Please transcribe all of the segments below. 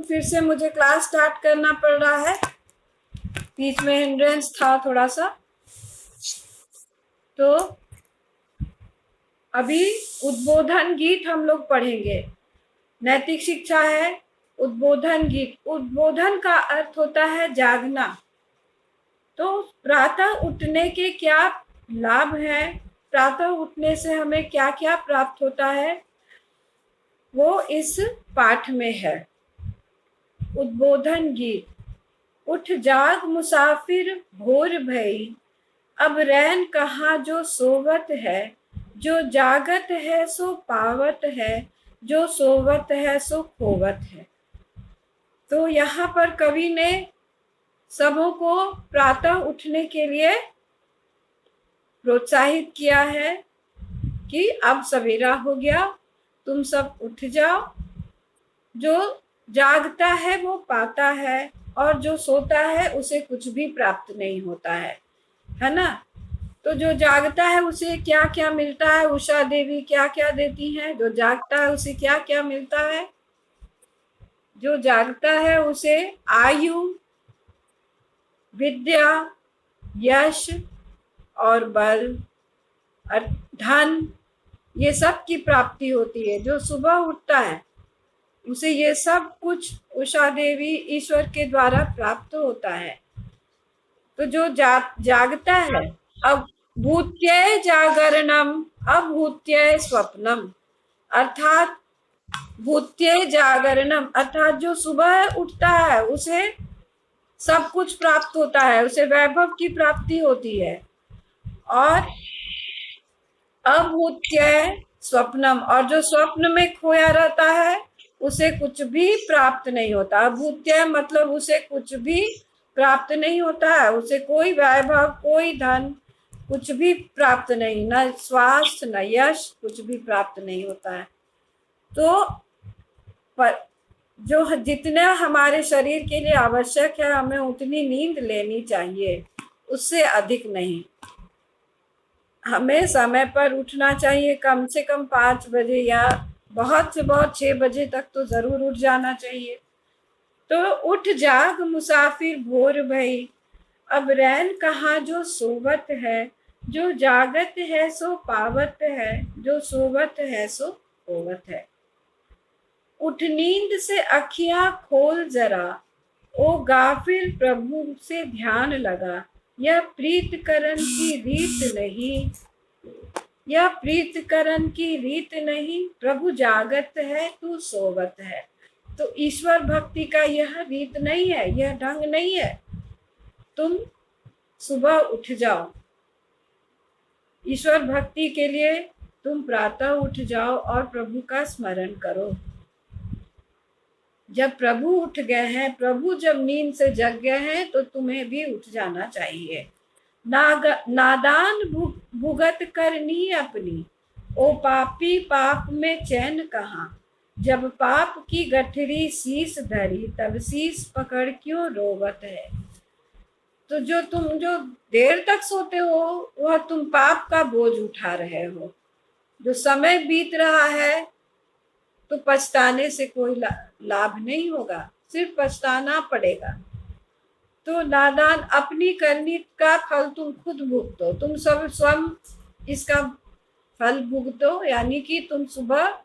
फिर से मुझे क्लास स्टार्ट करना पड़ रहा है, बीच में हिंड्रेंस था थोड़ा सा। तो अभी उद्बोधन गीत हम लोग पढ़ेंगे। नैतिक शिक्षा है उद्बोधन गीत। उद्बोधन का अर्थ होता है जागना। तो प्रातः उठने के क्या लाभ हैं, प्रातः उठने से हमें क्या क्या प्राप्त होता है, वो इस पाठ में है। उद्बोधन गीत। उठ जाग मुसाफिर भोर भई, अब रैन कहाँ जो सोवत है, जो जागत है सो पावत है, जो सोवत है सो खोवत है। तो यहाँ पर कवि ने सबों को प्रातः उठने के लिए प्रोत्साहित किया है कि अब सवेरा हो गया, तुम सब उठ जाओ। जो जागता है वो पाता है, और जो सोता है उसे कुछ भी प्राप्त नहीं होता है ना। तो जो जागता है उसे क्या क्या मिलता है, उषा देवी क्या क्या देती हैं। जो जागता है उसे क्या क्या मिलता है, जो जागता है उसे आयु, विद्या, यश और बल और धन, ये सब की प्राप्ति होती है। जो सुबह उठता है उसे ये सब कुछ उषा देवी ईश्वर के द्वारा प्राप्त होता है। तो जो जागता है, अब भूत्यै जागरणम अभूत्यै स्वप्नम, अर्थात भूत्यै जागरणम अर्थात जो सुबह उठता है उसे सब कुछ प्राप्त होता है, उसे वैभव की प्राप्ति होती है। और अभूत्यै स्वप्नम, और जो स्वप्न में खोया रहता है उसे कुछ भी प्राप्त नहीं होता। अभूत्यै मतलब उसे कुछ भी प्राप्त नहीं होता है, उसे कोई वैभव, कोई धन, कुछ भी प्राप्त नहीं, न स्वास्थ्य न यश, कुछ भी प्राप्त नहीं होता है। तो जो जितना हमारे शरीर के लिए आवश्यक है हमें उतनी नींद लेनी चाहिए, उससे अधिक नहीं। हमें समय पर उठना चाहिए, कम से कम 5 बजे या बहुत से बहुत 6 बजे तक तो जरूर उठ जाना चाहिए। तो उठ जाग मुसाफिर भोर भई, अब रैन कहाँ जो सोवत है, जो जागत है सो पावत है, जो सोवत है सो खोवत है। उठ नींद से अखियां खोल जरा, ओ गाफिल प्रभु से ध्यान लगा, यह प्रीत करन की रीत नहीं, यह प्रीत करन की रीत नहीं, प्रभु जागत है तू सोवत है। तो ईश्वर भक्ति का यह रीत नहीं है, यह ढंग नहीं है। तुम सुबह उठ जाओ, ईश्वर भक्ति के लिए तुम प्रातः उठ जाओ और प्रभु का स्मरण करो। जब प्रभु उठ गए हैं, प्रभु जब नींद से जग गए हैं, तो तुम्हें भी उठ जाना चाहिए। नादान भुगत करनी अपनी, ओ पापी पाप में चैन कहाँ, जब पाप की गठरी शीस धरी, तब शीस पकड़ क्यों रोवत है। तो जो देर तक सोते हो वह तुम पाप का बोझ उठा रहे हो। जो समय बीत रहा है तो पछताने से कोई लाभ नहीं होगा, सिर्फ पछताना पड़ेगा। तो नादान, अपनी करनी का फल तुम खुद भुगतो, तुम सब स्वयं इसका फल भुगतो। यानी कि तुम सुबह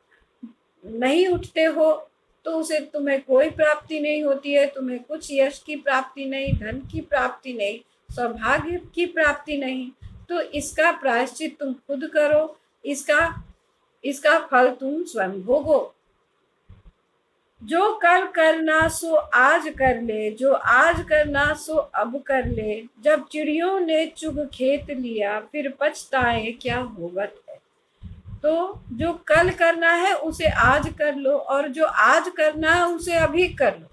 नहीं उठते हो तो उसे तुम्हें कोई प्राप्ति नहीं होती है, तुम्हें कुछ यश की प्राप्ति नहीं, धन की प्राप्ति नहीं, सौभाग्य की प्राप्ति नहीं। तो इसका प्रायश्चित तुम खुद करो, इसका फल तुम स्वयं भोगो। जो कल करना सो आज कर ले, जो आज करना सो अब कर ले, जब चिड़ियों ने चुग खेत लिया, फिर पछताए क्या होवत है। तो जो कल करना है उसे आज कर लो, और जो आज करना है उसे अभी कर लो,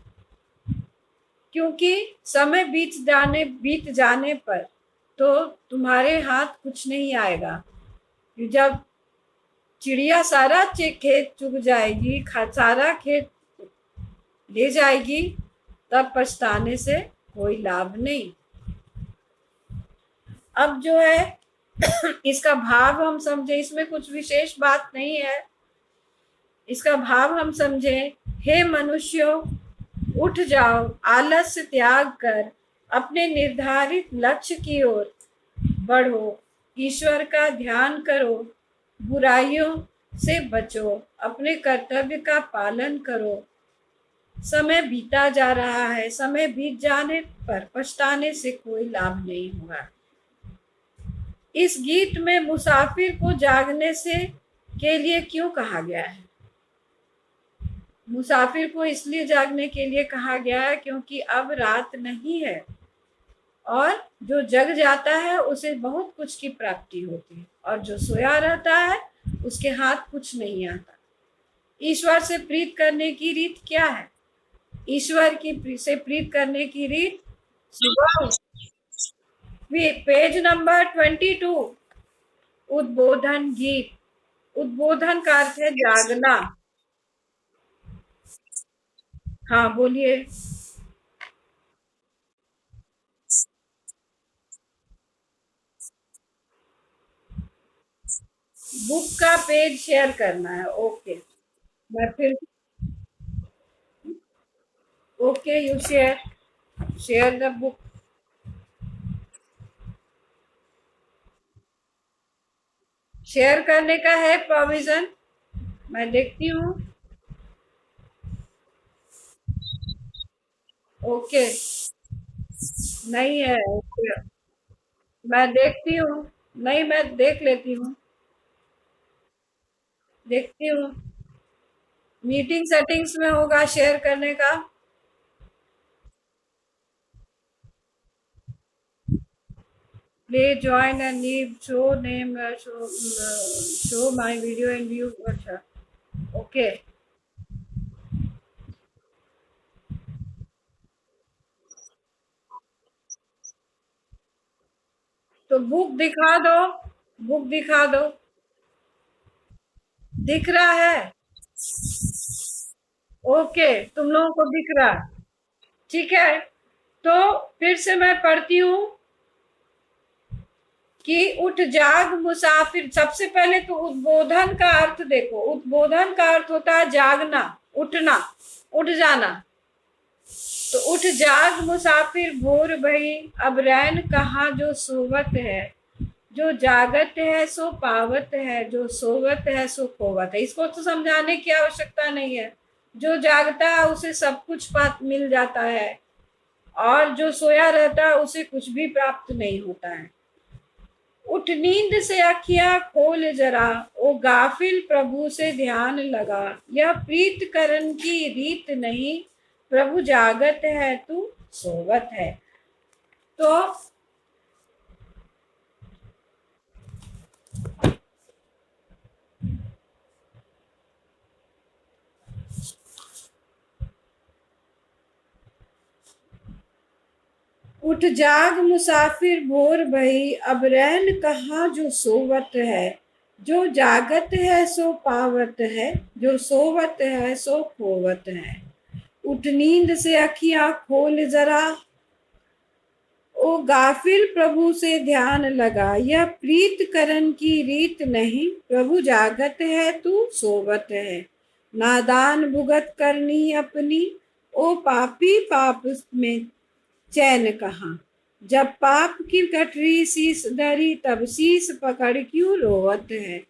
क्योंकि समय बीत जाने पर तो तुम्हारे हाथ कुछ नहीं आएगा। जब चिड़िया सारा खेत चुग जाएगी, सारा खेत ले जाएगी, तब पछताने से कोई लाभ नहीं। अब जो है इसका भाव हम समझे, इसमें कुछ विशेष बात नहीं है। इसका भाव हम समझे। हे मनुष्यों, उठ जाओ, आलस्य त्याग कर अपने निर्धारित लक्ष्य की ओर बढ़ो, ईश्वर का ध्यान करो, बुराइयों से बचो, अपने कर्तव्य का पालन करो। समय बीता जा रहा है, समय बीत जाने पर पछताने से कोई लाभ नहीं हुआ। इस गीत में मुसाफिर को जागने से के लिए क्यों कहा गया है? मुसाफिर को इसलिए जागने के लिए कहा गया है क्योंकि अब रात नहीं है और जो जग जाता है उसे बहुत कुछ की प्राप्ति होती है और जो सोया रहता है उसके हाथ कुछ नहीं आता। ईश्वर से प्रीत करने की रीत क्या है? ईश्वर की से प्रीत करने की रीत पेज नंबर 22, उद्बोधन गीत। उद्बोधन का अर्थ है जागना। हाँ बोलिए। बुक का पेज शेयर करना है। ओके, मैं फिर okay, you share the book. Share करने का है प्रोविजन, मैं देखती हूँ। ओके, नहीं है। ओके, मैं देखती हूँ। नहीं, मैं देख लेती हूँ, देखती हूँ। मीटिंग सेटिंग्स में होगा शेयर करने का। Please join and leave show name show my video and view. अच्छा, ओके। तो बुक दिखा दो, बुक दिखा दो। दिख रहा है? ओके, तुम लोगों को दिख रहा है, ठीक है। तो फिर से मैं पढ़ती हूँ कि उठ जाग मुसाफिर। सबसे पहले तो उद्बोधन का अर्थ देखो। उद्बोधन का अर्थ होता है जागना, उठना, उठ जाना। तो उठ जाग मुसाफिर भोर भई, अब रैन कहाँ जो सोवत है, जो जागत है सो पावत है, जो सोवत है सो खोवत है। इसको तो समझाने की आवश्यकता नहीं है। जो जागता है उसे सब कुछ मिल जाता है और जो सोया रहता है उसे कुछ भी प्राप्त नहीं होता है। उठ नींद से अखियां खोल जरा, ओ गाफिल प्रभु से ध्यान लगा, यह प्रीत करन की रीत नहीं, प्रभु जागत है तू सोवत है। तो उठ जाग मुसाफिर भोर भई, अब रैन कहाँ जो सोवत है, जो जागत है सो पावत है, जो सोवत है सो खोवत है। उठ नींद से अखियां खोल जरा, ओ गाफिल प्रभु से ध्यान लगा, यह प्रीत करन की रीत नहीं, प्रभु जागत है तू सोवत है। नादान भुगत करनी अपनी, ओ पापी पाप में चैन कहाँ, जब पाप की गठरी शीस धरी, तब शीस पकड़ क्यों रोवत है।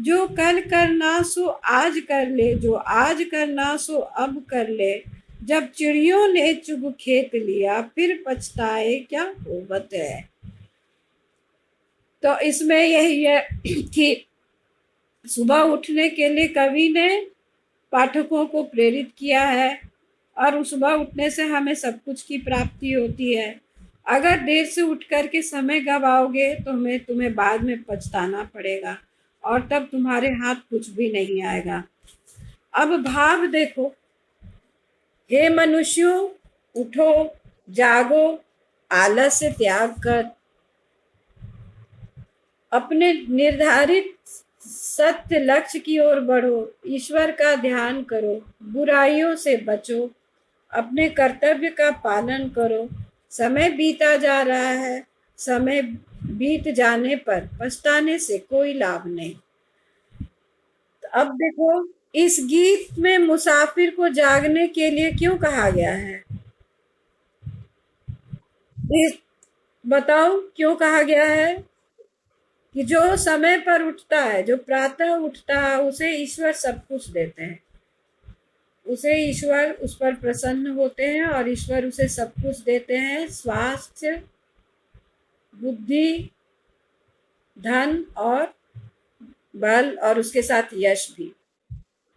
जो कल करना सो आज कर ले, जो आज करना सो अब कर ले, जब चिड़ियों ने चुग खेत लिया, फिर पछताए क्या होवत है। तो इसमें यही है कि सुबह उठने के लिए कवि ने पाठकों को प्रेरित किया है और सुबह उठने से हमें सब कुछ की प्राप्ति होती है। अगर देर से उठ करके समय गवाओगे तो तुम्हें बाद में पछताना पड़ेगा और तब तुम्हारे हाथ कुछ भी नहीं आएगा। अब भाव देखो, हे मनुष्यों उठो, जागो, आलस्य त्याग कर अपने निर्धारित सत्य लक्ष्य की ओर बढ़ो, ईश्वर का ध्यान करो, बुराइयों से बचो, अपने कर्तव्य का पालन करो। समय बीता जा रहा है, समय बीत जाने पर पछताने से कोई लाभ नहीं। तो अब देखो, इस गीत में मुसाफिर को जागने के लिए क्यों कहा गया है? इस बताओ क्यों कहा गया है? कि जो समय पर उठता है, जो प्रातः उठता है, उसे ईश्वर सब कुछ देते हैं। उसे ईश्वर उस पर प्रसन्न होते हैं और ईश्वर उसे सब कुछ देते हैं, स्वास्थ्य, बुद्धि, धन और बल, और उसके साथ यश भी।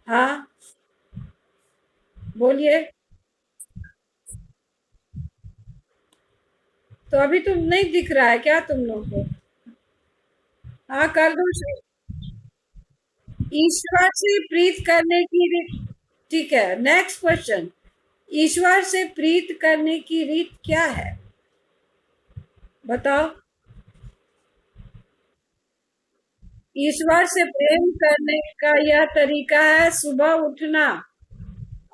हाँ, बोलिए। तो अभी तुम नहीं दिख रहा है क्या तुम लोग को? हाँ, कर दो। ईश्वर से प्रीत करने की रीत। ठीक है, नेक्स्ट क्वेश्चन। ईश्वर से प्रीत करने की रीत क्या है? बताओ। ईश्वर से प्रेम करने का यह तरीका है सुबह उठना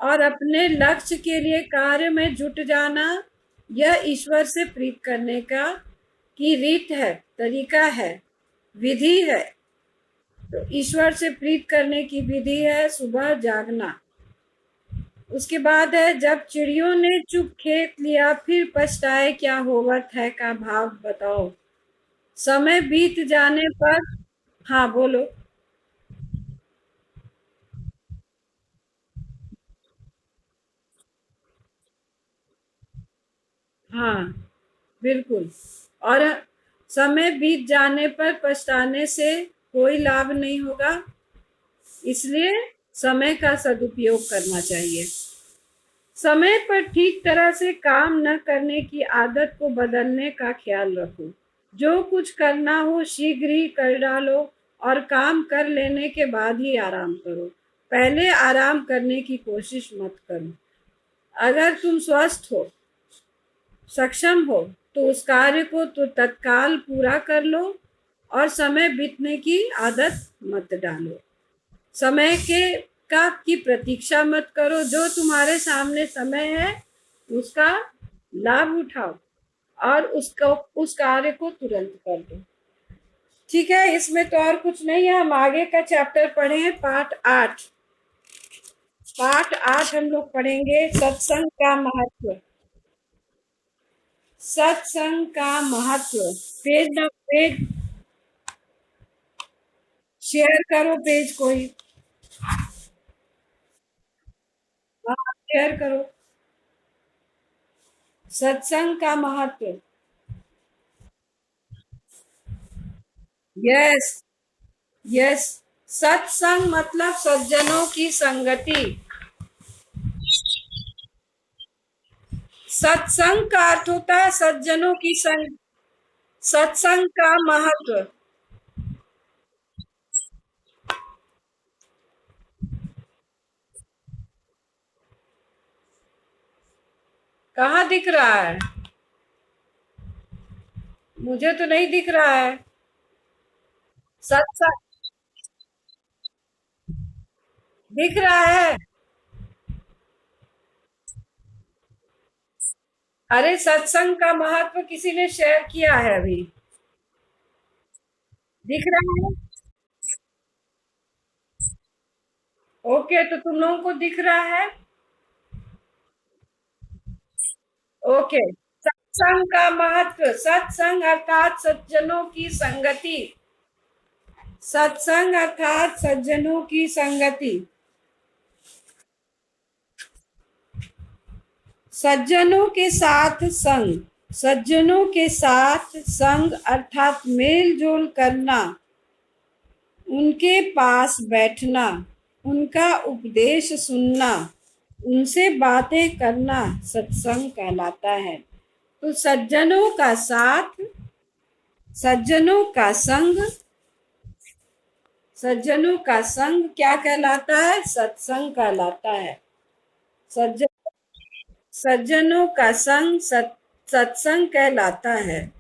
और अपने लक्ष्य के लिए कार्य में जुट जाना। यह ईश्वर से प्रीत करने का की रीत है, तरीका है, विधि है। तो ईश्वर से प्रीत करने की विधि है सुबह जागना। उसके बाद है, जब चिड़ियों ने चुप खेत लिया फिर पछताए क्या होवत है का भाव बताओ। समय बीत जाने पर। हाँ, बोलो। हाँ, बिल्कुल। और समय बीत जाने पर पछताने से कोई लाभ नहीं होगा, इसलिए समय का सदुपयोग करना चाहिए। समय पर ठीक तरह से काम न करने की आदत को बदलने का ख्याल रखो। जो कुछ करना हो शीघ्र ही कर डालो और काम कर लेने के बाद ही आराम करो। पहले आराम करने की कोशिश मत करो। अगर तुम स्वस्थ हो, सक्षम हो, तो उस कार्य को तो तत्काल पूरा कर लो और समय बीतने की आदत मत डालो। समय के का की प्रतीक्षा मत करो। जो तुम्हारे सामने समय है उसका लाभ उठाओ और उसको उस कार्य को तुरंत कर दो। ठीक है, इसमें तो और कुछ नहीं है। हम आगे का चैप्टर पढ़े हैं, पाठ 8। पाठ 8 हम लोग पढ़ेंगे, सत्संग का महत्व। सत्संग का महत्व। पेज शेयर करो, पेज कोई। हाँ, शेयर करो। सत्संग का महत्व। Yes, yes. सत्संग मतलब सज्जनों की संगति। सत्संग का अर्थ होता है सज्जनों की संग। सत्संग का महत्व। कहाँ दिख रहा है? मुझे तो नहीं दिख रहा है। सत्संग दिख रहा है। अरे, सत्संग का महत्व किसी ने शेयर किया है अभी। दिख रहा है? ओके, तो तुम लोगों को दिख रहा है। ओके। सत्संग का महत्व। सत्संग अर्थात सज्जनों की संगति। सत्संग अर्थात सज्जनों की संगति। सज्जनों के साथ संग। सज्जनों के साथ संग अर्थात मेल जोल करना, उनके पास बैठना, उनका उपदेश सुनना, उनसे बातें करना सत्संग कहलाता है। तो सज्जनों का साथ, सज्जनों का संग, सज्जनों का संग क्या कहलाता है? सत्संग कहलाता है। सज्जन सज्जनों का संग सत्संग कहलाता है।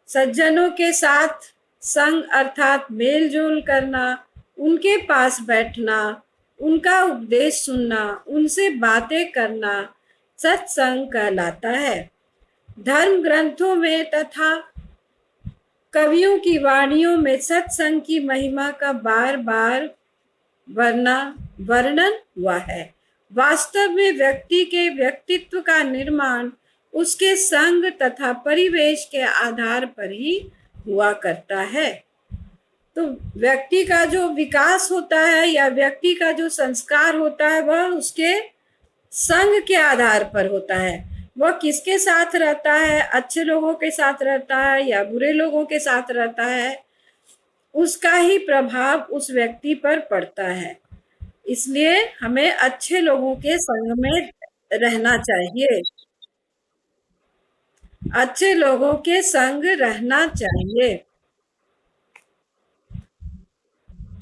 सज्जनों के साथ संग अर्थात मेल जोल करना, उनके पास बैठना, उनका उपदेश सुनना, उनसे बातें करना सत्संग कहलाता है। धर्म ग्रंथों में तथा कवियों की वाणियों में सत्संग की महिमा का बार बार वर्णन हुआ है। वास्तव में व्यक्ति के व्यक्तित्व का निर्माण उसके संग तथा परिवेश के आधार पर ही हुआ करता है। तो व्यक्ति का जो विकास होता है या व्यक्ति का जो संस्कार होता है वह उसके संग के आधार पर होता है। वह किसके साथ रहता है, अच्छे लोगों के साथ रहता है या बुरे लोगों के साथ रहता है, उसका ही प्रभाव उस व्यक्ति पर पड़ता है। इसलिए हमें अच्छे लोगों के संग में रहना चाहिए, अच्छे लोगों के संग रहना चाहिए।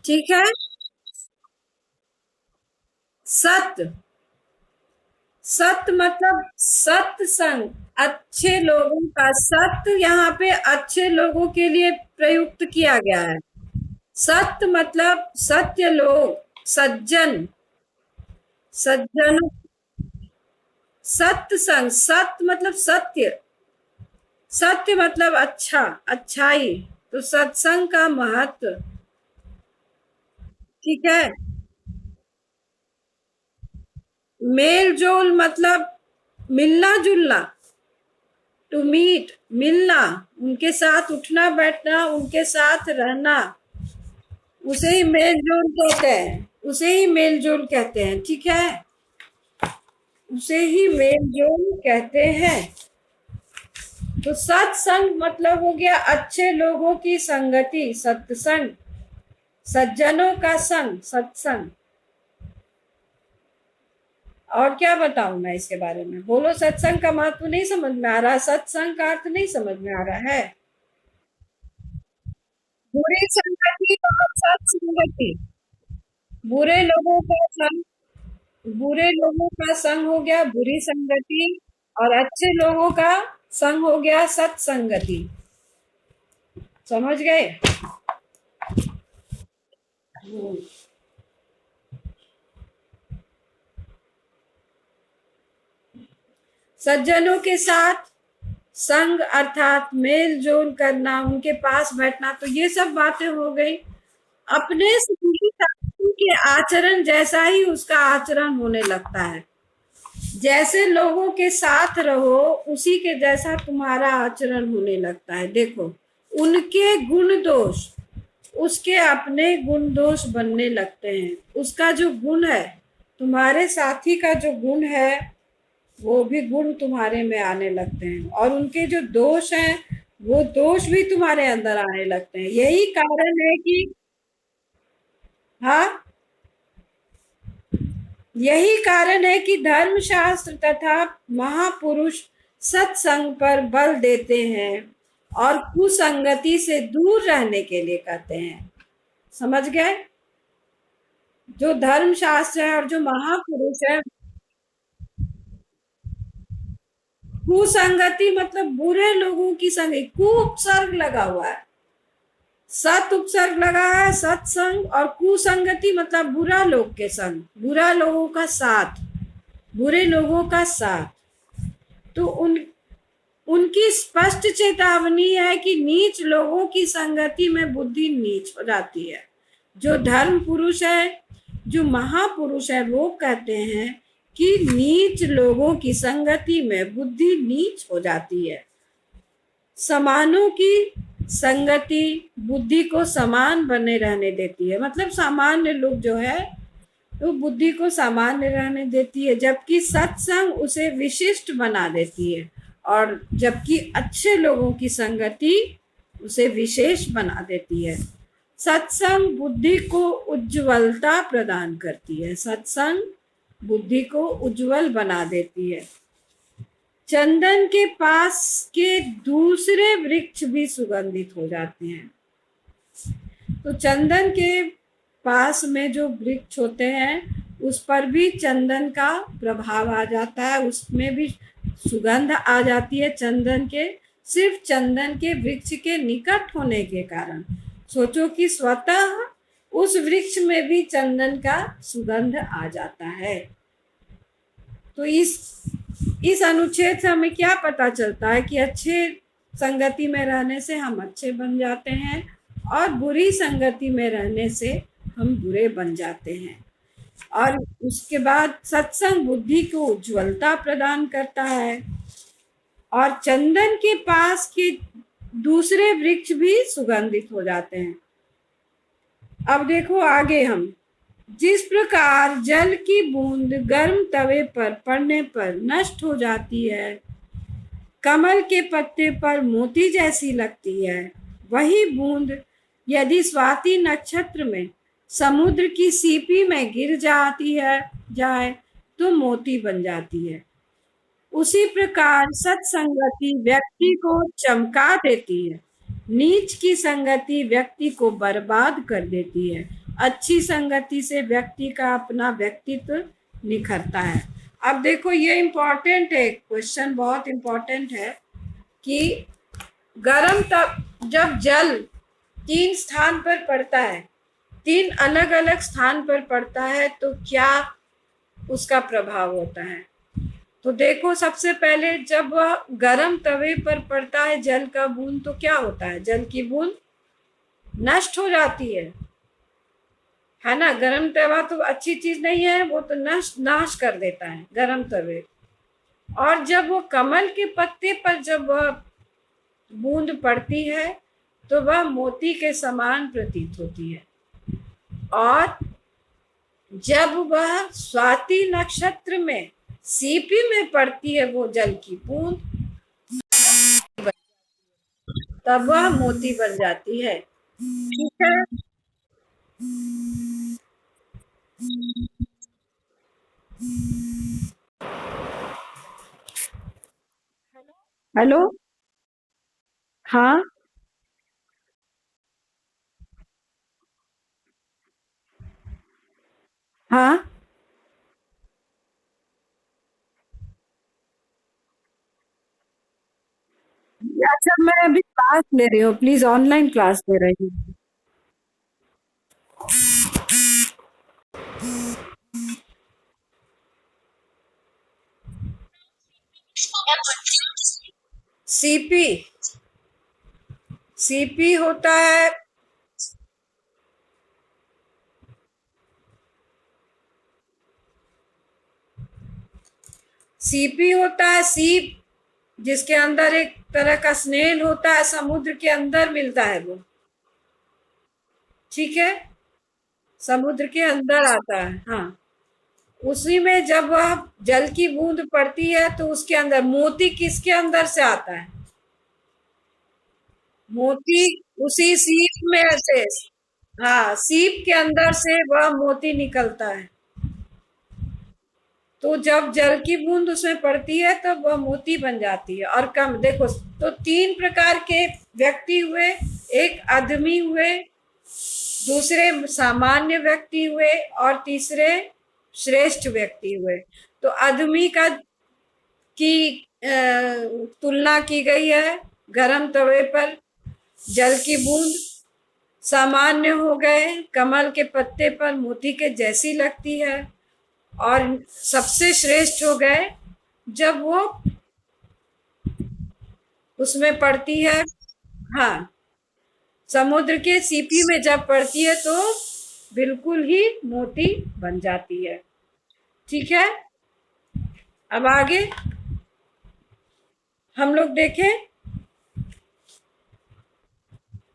ठीक है। सत्य, सत्य मतलब सत्संग, अच्छे लोगों का। सत्य यहाँ पे अच्छे लोगों के लिए प्रयुक्त किया गया है। सत्य मतलब सत्य लोग, सज्जन, सज्जन। सत्संग, सत्य मतलब सत्य, सत्य मतलब अच्छा, अच्छाई। तो सत्संग का महत्व। ठीक है। मेल जोल मतलब मिलना जुलना, टू मीट, मिलना, उनके साथ उठना बैठना, उनके साथ रहना, उसे ही मेल जोल कहते हैं, उसे ही मेल जोल कहते हैं। ठीक है, उसे ही मेल जोल कहते हैं। तो सत्संग मतलब हो गया अच्छे लोगों की संगति, सत्संग, सज्जनों का संग, सत्संग। और क्या बताऊं मैं इसके बारे में? बोलो, सत्संग का महत्व नहीं समझ में आ रहा? सत्संग का अर्थ नहीं समझ में आ रहा है? बुरी संगति और सत्संगति, बुरे लोगों का संग, बुरे लोगों का संग हो गया बुरी संगति, और अच्छे लोगों का संग हो गया सत्संगति। समझ गए? सज्जनों के साथ संग अर्थात मेल जोल करना, उनके पास बैठना, तो ये सब बातें हो गई। अपने साथी के आचरण जैसा ही उसका आचरण होने लगता है। जैसे लोगों के साथ रहो उसी के जैसा तुम्हारा आचरण होने लगता है। देखो, उनके गुण दोष उसके अपने गुण दोष बनने लगते हैं। उसका जो गुण है, तुम्हारे साथी का जो गुण है, वो भी गुण तुम्हारे में आने लगते हैं, और उनके जो दोष हैं वो दोष भी तुम्हारे अंदर आने लगते हैं। यही कारण है कि, हाँ, यही कारण है कि धर्मशास्त्र तथा महापुरुष सत्संग पर बल देते हैं और कुसंगति से दूर रहने के लिए कहते हैं। समझ गए? जो धर्मशास्त्र है और जो महापुरुष है, कुसंगति मतलब बुरे लोगों की संगति, कु उपसर्ग लगा हुआ है, सत उपसर्ग लगा है, सत्संग, और कुसंगति मतलब बुरा लोग के संग, बुरा लोगों का साथ, बुरे लोगों का साथ। तो उनकी स्पष्ट चेतावनी है कि नीच लोगों की संगति में बुद्धि नीच हो जाती है। जो धर्म पुरुष है, जो महापुरुष है, वो कहते हैं कि नीच लोगों की संगति में बुद्धि नीच हो जाती है। समानों की संगति बुद्धि को समान बने रहने देती है। मतलब सामान्य लोग जो है तो बुद्धि को सामान्य रहने देती है, जबकि सत्संग उसे विशिष्ट बना देती है, और जबकि अच्छे लोगों की संगति उसे विशेष बना देती है। सत्संग बुद्धि को उज्ज्वलता प्रदान करती है, सत्संग बुद्धि को उज्जवल बना देती है। चंदन के पास के दूसरे वृक्ष भी सुगंधित हो जाते हैं। तो चंदन के पास में जो वृक्ष होते हैं उस पर भी चंदन का प्रभाव आ जाता है, उसमें भी सुगंध आ जाती है चंदन के, सिर्फ चंदन के वृक्ष के निकट होने के कारण। सोचो कि स्वतः उस वृक्ष में भी चंदन का सुगंध आ जाता है। तो इस अनुच्छेद से हमें क्या पता चलता है कि अच्छे संगति में रहने से हम अच्छे बन जाते हैं, और बुरी संगति में रहने से हम बुरे बन जाते हैं। और उसके बाद सत्संग बुद्धि को उज्ज्वलता प्रदान करता है, और चंदन के पास के दूसरे वृक्ष भी सुगंधित हो जाते हैं। अब देखो आगे, हम जिस प्रकार जल की बूंद गर्म तवे पर पड़ने पर नष्ट हो जाती है, कमल के पत्ते पर मोती जैसी लगती है, वही बूंद यदि स्वाति नक्षत्र में समुद्र की सीपी में गिर जाए तो मोती बन जाती है। उसी प्रकार सत्संगति व्यक्ति को चमका देती है, नीच की संगति व्यक्ति को बर्बाद कर देती है, अच्छी संगति से व्यक्ति का अपना व्यक्तित्व निखरता है। अब देखो ये इम्पोर्टेंट है, क्वेश्चन बहुत इम्पोर्टेंट है कि गर्म तब जब जल 3 स्थान पर पड़ता है, 3 अलग अलग स्थान पर पड़ता है, तो क्या उसका प्रभाव होता है। तो देखो सबसे पहले जब वह गर्म तवे पर पड़ता है जल का बूंद, तो क्या होता है, जल की बूंद नष्ट हो जाती है ना। गर्म तवा तो अच्छी चीज नहीं है, वो तो नाश कर देता है गर्म तवे। और जब वो कमल के पत्ते पर जब वह बूंद पड़ती है तो वह मोती के समान प्रतीत होती है। और जब वह स्वाति नक्षत्र में सीपी में पड़ती है वो जल की बूंद, तब वह मोती बन जाती है। ठीक है, हेलो, हाँ हाँ, अच्छा मैं अभी क्लास ले रही हूँ, प्लीज ऑनलाइन क्लास ले रही हूँ। सीपी, सीपी होता है, सीपी होता है सीप, जिसके अंदर एक तरह का स्नेल होता है, समुद्र के अंदर मिलता है वो। ठीक है, समुद्र के अंदर आता है, हाँ। उसी में जब वह जल की बूंद पड़ती है तो उसके अंदर मोती किसके अंदर से आता है, मोती उसी सीप में से, हाँ सीप के अंदर से वह मोती निकलता है। तो जब जल की बूंद उसमें पड़ती है तब वह मोती बन जाती है। और कम देखो, तो 3 प्रकार के व्यक्ति हुए, एक आदमी हुए, दूसरे सामान्य व्यक्ति हुए, और तीसरे श्रेष्ठ व्यक्ति हुए। तो आदमी का की तुलना की गई है गरम तवे पर जल की बूंद, सामान्य हो गए, कमल के पत्ते पर मोती के जैसी लगती है, और सबसे श्रेष्ठ हो गए जब वो उसमें पड़ती है, हाँ समुद्र के सीपी में जब पड़ती है तो बिल्कुल ही मोती बन जाती है। ठीक है, अब आगे हम लोग देखें,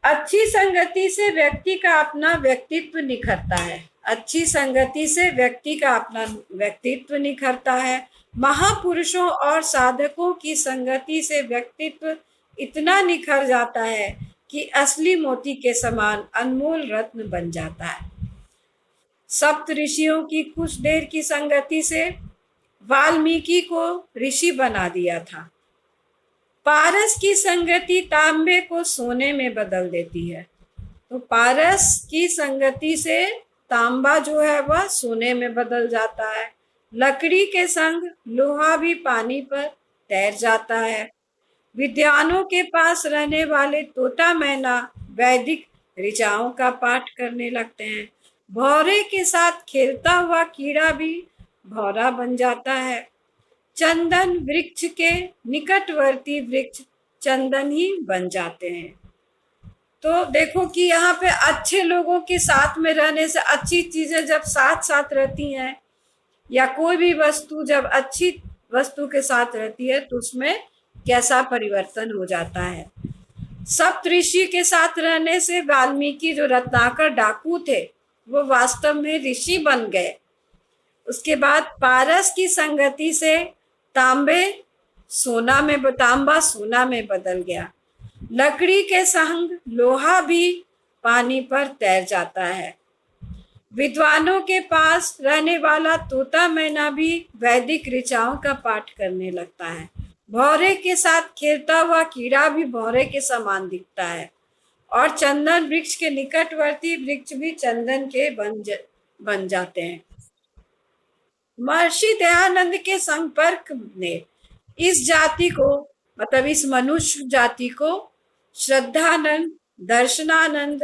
अच्छी संगति से व्यक्ति का अपना व्यक्तित्व निखरता है, अच्छी संगति से व्यक्ति का अपना व्यक्तित्व निखरता है। महापुरुषों और साधकों की संगति से व्यक्तित्व इतना निखर जाता है कि असली मोती के समान अनमोल रत्न बन जाता है। सप्त ऋषियों की कुछ देर की संगति से वाल्मीकि को ऋषि बना दिया था। पारस की संगति तांबे को सोने में बदल देती है। तो पारस की संगति से तांबा जो है वह सोने में बदल जाता है। लकड़ी के संग लोहा भी पानी पर तैर जाता है। विद्वानों के पास रहने वाले तोता मैना वैदिक ऋचाओं का पाठ करने लगते हैं। भौरे के साथ खेलता हुआ कीड़ा भी भौरा बन जाता है। चंदन वृक्ष के निकटवर्ती वृक्ष चंदन ही बन जाते हैं। तो देखो कि यहाँ पे अच्छे लोगों के साथ में रहने से, अच्छी चीजें जब साथ साथ रहती हैं, या कोई भी वस्तु जब अच्छी वस्तु के साथ रहती है तो उसमें कैसा परिवर्तन हो जाता है। सप्तऋषि के साथ रहने से वाल्मीकि जो रत्नाकर डाकू थे वो वास्तव में ऋषि बन गए। उसके बाद पारस की संगति से तांबा सोना में बदल गया। लकड़ी के संग लोहा भी पानी पर तैर जाता है। विद्वानों के पास रहने वाला तोता मैना भी वैदिक ऋचाओं का पाठ करने लगता है। भौरे के साथ खेलता हुआ कीड़ा भी भौरे के समान दिखता है, और चंदन वृक्ष के निकटवर्ती वृक्ष भी चंदन के बन जाते हैं। महर्षि दयानंद के संपर्क ने इस जाति को, मतलब इस मनुष्य जाति को श्रद्धानंद, दर्शनानंद,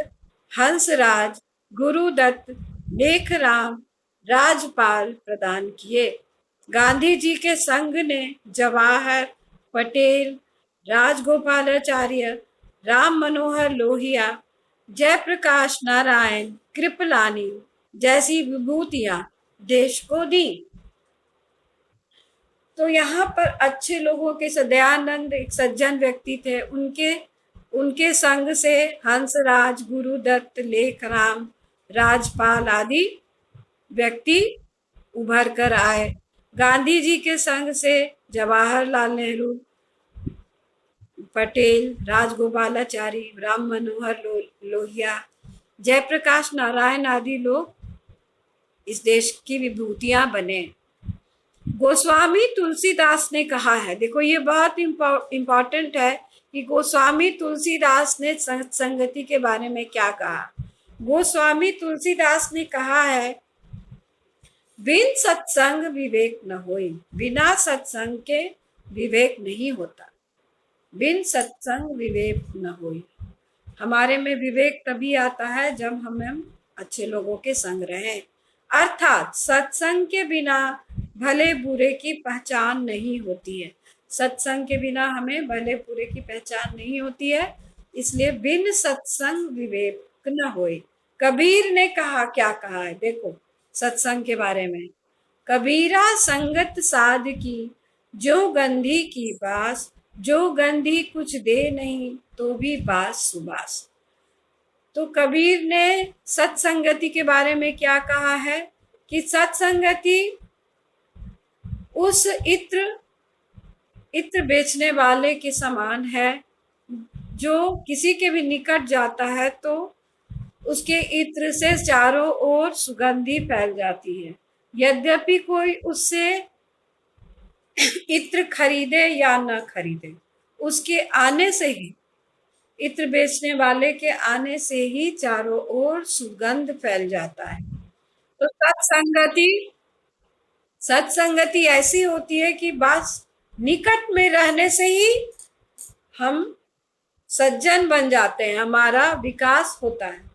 हंसराज, गुरुदत्त, लेखराम, राजपाल प्रदान किए। गांधी जी के संघ ने जवाहर, पटेल, राजगोपालाचार्य, राम मनोहर लोहिया, जयप्रकाश नारायण, कृपलानी जैसी विभूतियां देश को दी। तो यहाँ पर अच्छे लोगों के, दयानंद एक सज्जन व्यक्ति थे, उनके संग से हंसराज, गुरुदत्त, लेखराम, राजपाल आदि व्यक्ति उभर कर आए। गांधी जी के संग से जवाहरलाल नेहरू, पटेल, राजगोपालाचारी, राम मनोहर लोहिया, जयप्रकाश नारायण आदि लोग इस देश की विभूतियां बने। गोस्वामी तुलसीदास ने कहा है, देखो ये बहुत इम्पोर्टेंट है कि गोस्वामी तुलसीदास ने संगति के बारे में क्या कहा। गोस्वामी तुलसीदास ने कहा है, बिन सत्संग विवेक न होई। बिना सत्संग के विवेक नहीं होता। बिन सत्संग विवेक न होई। हमारे में विवेक तभी आता है जब हम अच्छे लोगों के संग रहें। अर्थात सत्संग के बिना भले बुरे की पहचान नहीं होती है। सत्संग के बिना हमें भले बुरे की पहचान नहीं होती है, इसलिए बिन सत्संग विवेक न होए। कबीर ने कहा, क्या कहा है देखो सत्संग के बारे में। कबीरा संगत साध की, जो गंधी की बास, जो गंधी कुछ दे नहीं तो भी बास सुबास। तो कबीर ने सत्संगति के बारे में क्या कहा है कि सत्संगति उस इत्र बेचने वाले के समान है, जो किसी के भी निकट जाता है तो उसके इत्र से चारों ओर सुगंधी फैल जाती है। यद्यपि कोई उससे इत्र खरीदे या न खरीदे, उसके आने से ही, इत्र बेचने वाले के आने से ही चारों ओर सुगंध फैल जाता है। तो सत्संगति ऐसी होती है कि बस निकट में रहने से ही हम सज्जन बन जाते हैं, हमारा विकास होता है।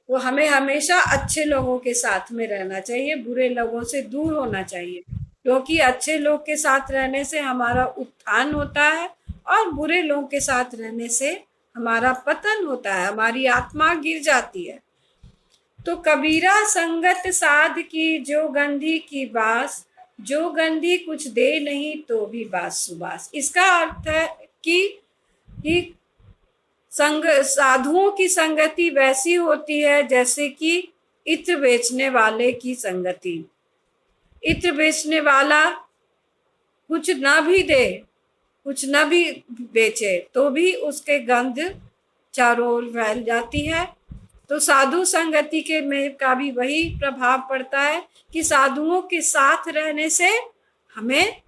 तो हमें हमेशा अच्छे लोगों के साथ में रहना चाहिए, बुरे लोगों से दूर होना चाहिए, क्योंकि अच्छे लोग के साथ रहने से हमारा उत्थान होता है और बुरे लोगों के साथ रहने से हमारा पतन होता है, हमारी आत्मा गिर जाती है। तो कबीरा संगत साध की, जो गंधी की बास, जो गंधी कुछ दे नहीं तो भी बास सुबास। इसका अर्थ है कि साधुओं की संगति वैसी होती है जैसे कि इत्र बेचने वाले की संगति। इत्र बेचने वाला कुछ ना भी दे, कुछ ना भी बेचे तो भी उसके गंध चारों ओर फैल जाती है। तो साधु संगति के में का भी वही प्रभाव पड़ता है कि साधुओं के साथ रहने से हमें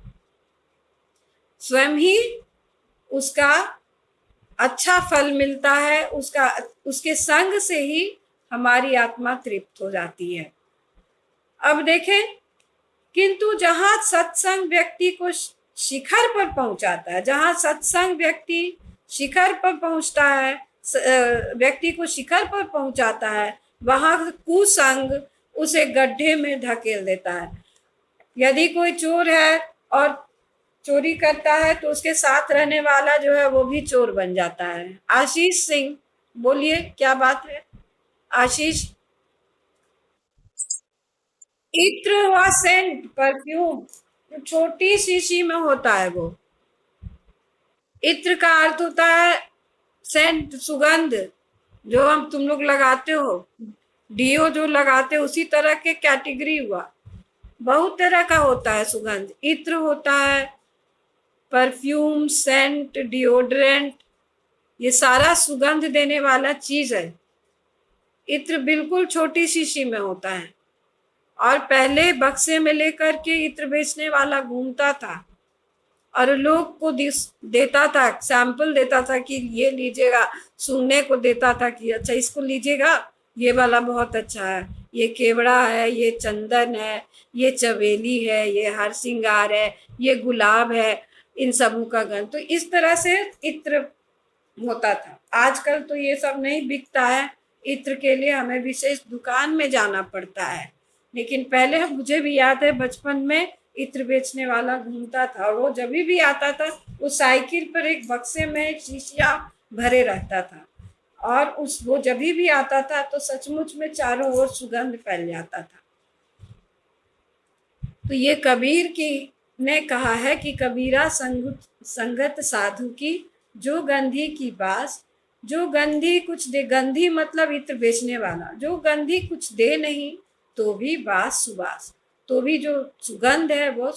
स्वयं ही उसका अच्छा फल मिलता है, उसके संग से ही हमारी आत्मा तृप्त हो जाती है। अब देखें, किंतु जहां सत्संग व्यक्ति को शिखर पर पहुंचाता है, जहां सत्संग व्यक्ति शिखर पर पहुंचता है, व्यक्ति को शिखर पर पहुंचाता है, वहां कुसंग उसे गड्ढे में धकेल देता है। यदि कोई चोर है और चोरी करता है तो उसके साथ रहने वाला जो है वो भी चोर बन जाता है। आशीष सिंह बोलिए क्या बात है आशीष। इत्र व सेंट परफ्यूम छोटी शीशी में होता है वो। इत्र का अर्थ होता है सेंट, सुगंध, जो हम तुम लोग लगाते हो, डीओ जो लगाते हो, उसी तरह के कैटेगरी हुआ। बहुत तरह का होता है सुगंध। इत्र होता है, परफ्यूम, सेंट, डिओड्रेंट, ये सारा सुगंध देने वाला चीज है। इत्र बिल्कुल छोटी शीशी में होता है और पहले बक्से में लेकर के इत्र बेचने वाला घूमता था और लोग को देता था, सैंपल देता था कि ये लीजिएगा, सुनने को देता था कि अच्छा इसको लीजिएगा, ये वाला बहुत अच्छा है, ये केवड़ा है, ये चंदन है, ये चमेली है, ये हर श्रृंगार है, ये गुलाब है, इन सबों का गंध। तो इस तरह से इत्र होता था। आजकल तो ये सब नहीं बिकता है। इत्र के लिए हमें विशेष दुकान में जाना पड़ता है, लेकिन पहले मुझे भी याद है बचपन में इत्र बेचने वाला घूमता था और वो जब भी आता था वो साइकिल पर एक बक्से में शीशियाँ भरे रहता था और वो जब भी आता था तो सचमुच में चारों ओर सुगंध फैल जाता था। तो ये कबीर की ने कहा है कि कबीरा संगत साधु की, जो गंधी की बास, जो गंधी कुछ दे, गंधी मतलब इत्र बेचने वाला, जो गंधी कुछ दे नहीं तो भी बास सुबास, तो भी जो सुगंध है वो,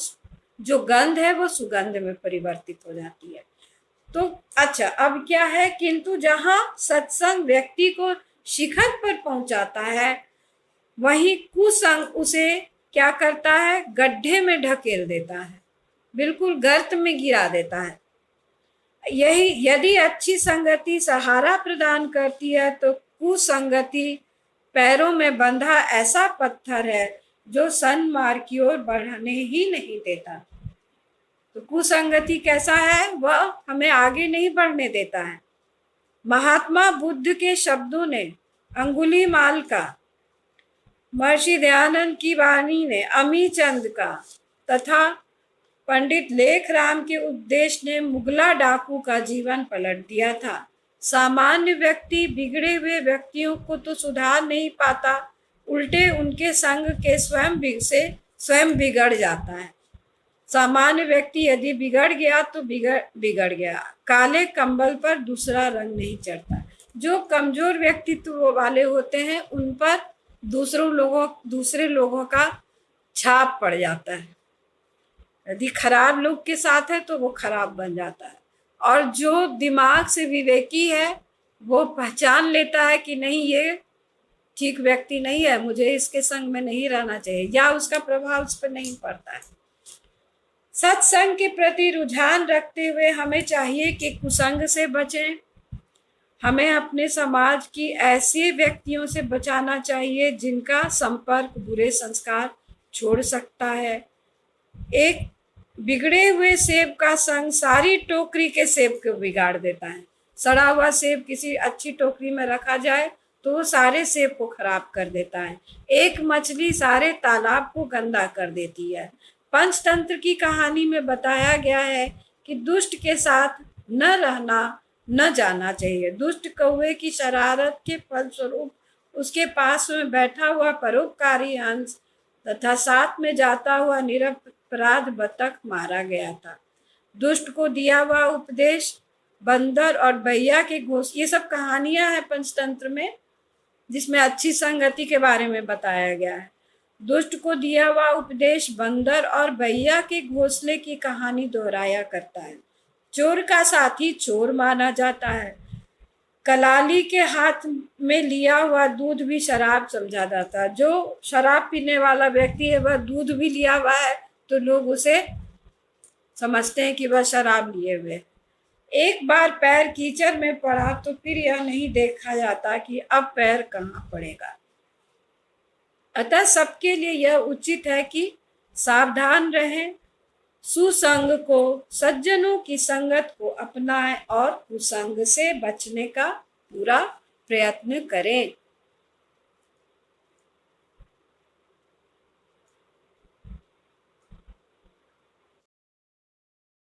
जो गंध है वो सुगंध में परिवर्तित हो जाती है। तो अच्छा, अब क्या है, किंतु जहाँ सत्संग व्यक्ति को शिखर पर पहुंचाता है, वहीं कुसंग उसे क्या करता है, गड्ढे में ढकेल देता है, बिल्कुल गर्त में गिरा देता है। यही यदि अच्छी संगति सहारा प्रदान करती है तो कुसंगति पैरों में बंधा ऐसा पत्थर है जो सन्मार्ग की ओर बढ़ने ही नहीं देता। तो कुसंगति कैसा है, वह हमें आगे नहीं बढ़ने देता है। महात्मा बुद्ध के शब्दों ने, अंगुलीमाल का, महर्षि दयानंद की वाणी ने, अमी चंद का तथा पंडित लेखराम के उपदेश ने मुगला डाकू का जीवन पलट दिया था। सामान्य व्यक्ति बिगड़े हुए व्यक्तियों को तो सुधार नहीं पाता, उल्टे उनके संग के स्वयं बिगड़ जाता है। सामान्य व्यक्ति यदि बिगड़ गया तो बिगड़ गया। काले कंबल पर दूसरा रंग नहीं चढ़ता। जो कमजोर व्यक्तित्व वाले होते हैं उन पर दूसरे लोगों का छाप पड़ जाता है। यदि खराब लोग के साथ है तो वो खराब बन जाता है, और जो दिमाग से विवेकी है वो पहचान लेता है कि नहीं, ये ठीक व्यक्ति नहीं है, मुझे इसके संग में नहीं रहना चाहिए, या उसका प्रभाव उस पर नहीं पड़ता है। सत्संग के प्रति रुझान रखते हुए हमें चाहिए कि कुसंग से बचें। हमें अपने समाज की ऐसे व्यक्तियों से बचाना चाहिए जिनका संपर्क बुरे संस्कार छोड़ सकता है। एक बिगड़े हुए सेब का संग सारी टोकरी के सेब को बिगाड़ देता है। सड़ा हुआ सेब किसी अच्छी टोकरी में रखा जाए तो वो सारे सेब को खराब कर देता है। एक मछली सारे तालाब को गंदा कर देती है। पंचतंत्र की कहानी में बताया गया है कि दुष्ट के साथ न रहना, न जाना चाहिए। दुष्ट कौवे की शरारत के फलस्वरूप उसके पास में बैठा हुआ परोपकारी हंस तथा साथ में जाता हुआ निरपराध बतख मारा गया था। दुष्ट को दिया हुआ उपदेश, बंदर और बैया के घोष, ये सब कहानियां हैं पंचतंत्र में, जिसमें अच्छी संगति के बारे में बताया गया है। दुष्ट को दिया हुआ उपदेश बंदर और बैया के घोंसले की कहानी दोहराया करता है। चोर का साथी चोर माना जाता है। कलाली के हाथ में लिया हुआ दूध भी शराब समझा जाता है। जो शराब पीने वाला व्यक्ति है वह दूध भी लिया हुआ है तो लोग उसे समझते हैं कि वह शराब लिए हुए। एक बार पैर कीचड़ में पड़ा तो फिर यह नहीं देखा जाता कि अब पैर कहाँ पड़ेगा। अतः सबके लिए यह उचित है कि सावधान रहें, सुसंग को, सज्जनों की संगत को अपनाएं और कुसंग से बचने का पूरा प्रयत्न करें।